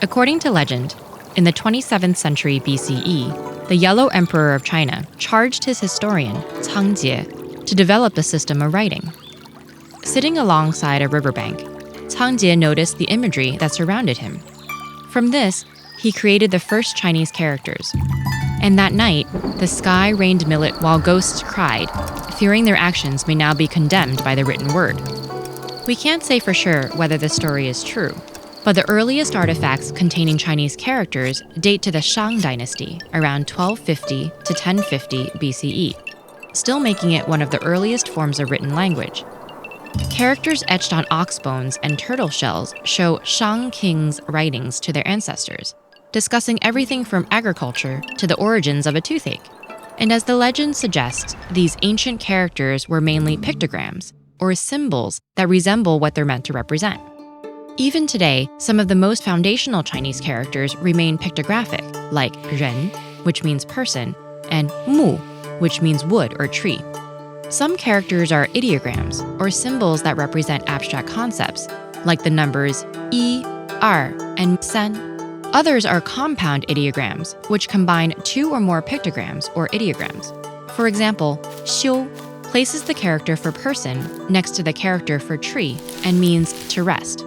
According to legend, in the 27th century BCE, the Yellow Emperor of China charged his historian, Cangjie, to develop a system of writing. Sitting alongside a riverbank, Cangjie noticed the imagery that surrounded him. From this, he created the first Chinese characters. And that night, the sky rained millet while ghosts cried, fearing their actions may now be condemned by the written word. We can't say for sure whether this story is true, but the earliest artifacts containing Chinese characters date to the Shang dynasty, around 1250 to 1050 BCE, still making it one of the earliest forms of written language. Characters etched on ox bones and turtle shells show Shang kings' writings to their ancestors, discussing everything from agriculture to the origins of a toothache. And as the legend suggests, these ancient characters were mainly pictograms, or symbols that resemble what they're meant to represent. Even today, some of the most foundational Chinese characters remain pictographic, like ren, which means person, and mu, which means wood or tree. Some characters are ideograms, or symbols that represent abstract concepts, like the numbers yi, er, and san. Others are compound ideograms, which combine two or more pictograms or ideograms. For example, xiu places the character for person next to the character for tree and means to rest.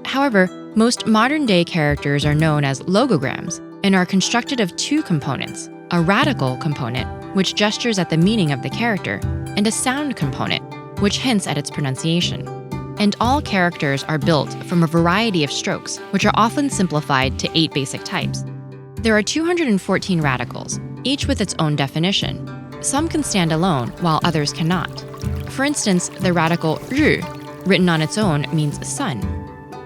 However, most modern-day characters are known as logograms and are constructed of two components, a radical component, which gestures at the meaning of the character, and a sound component, which hints at its pronunciation. And all characters are built from a variety of strokes, which are often simplified to 8 basic types. There are 214 radicals, each with its own definition. Some can stand alone, while others cannot. For instance, the radical ru, written on its own, means sun.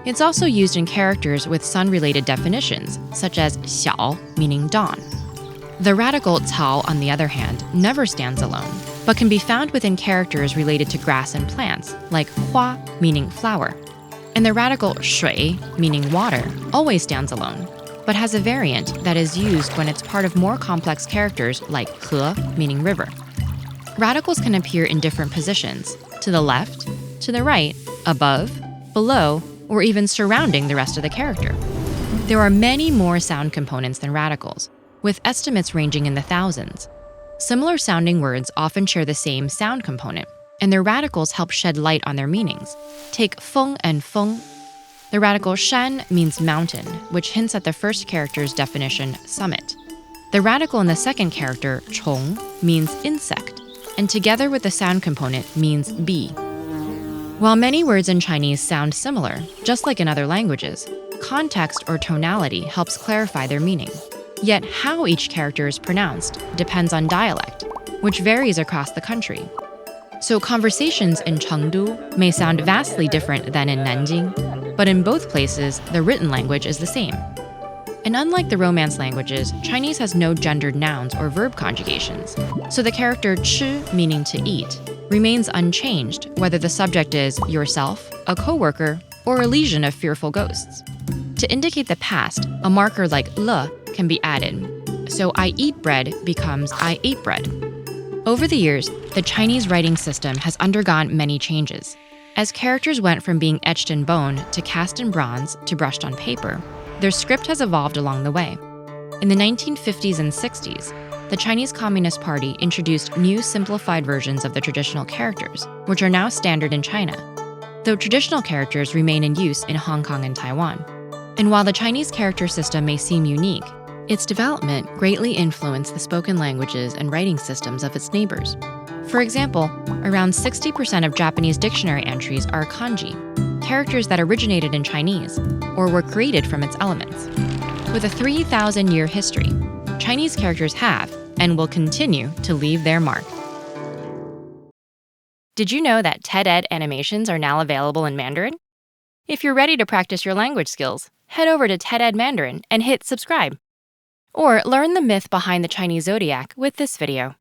It's also used in characters with sun-related definitions, such as xiao, meaning dawn. The radical cao, on the other hand, never stands alone, but can be found within characters related to grass and plants, like hua, meaning flower. And the radical shui, meaning water, always stands alone, but has a variant that is used when it's part of more complex characters like he, meaning river. Radicals can appear in different positions, to the left, to the right, above, below, or even surrounding the rest of the character. There are many more sound components than radicals, with estimates ranging in the thousands. Similar sounding words often share the same sound component, and their radicals help shed light on their meanings. Take feng and feng. The radical shan means mountain, which hints at the first character's definition, summit. The radical in the second character, chong, means insect, and together with the sound component means bee. While many words in Chinese sound similar, just like in other languages, context or tonality helps clarify their meaning. Yet how each character is pronounced depends on dialect, which varies across the country. So conversations in Chengdu may sound vastly different than in Nanjing, but in both places, the written language is the same. And unlike the Romance languages, Chinese has no gendered nouns or verb conjugations, so the character chi, meaning to eat, remains unchanged whether the subject is yourself, a coworker, or a legion of fearful ghosts. To indicate the past, a marker like le can be added, so I eat bread becomes I ate bread. Over the years, the Chinese writing system has undergone many changes. As characters went from being etched in bone to cast in bronze to brushed on paper, their script has evolved along the way. In the 1950s and 60s, the Chinese Communist Party introduced new simplified versions of the traditional characters, which are now standard in China, though traditional characters remain in use in Hong Kong and Taiwan. And while the Chinese character system may seem unique, its development greatly influenced the spoken languages and writing systems of its neighbors. For example, around 60% of Japanese dictionary entries are kanji, characters that originated in Chinese or were created from its elements. With a 3,000-year history, Chinese characters have and will continue to leave their mark. Did you know that TED-Ed animations are now available in Mandarin? If you're ready to practice your language skills, head over to TED-Ed Mandarin and hit subscribe. Or learn the myth behind the Chinese zodiac with this video.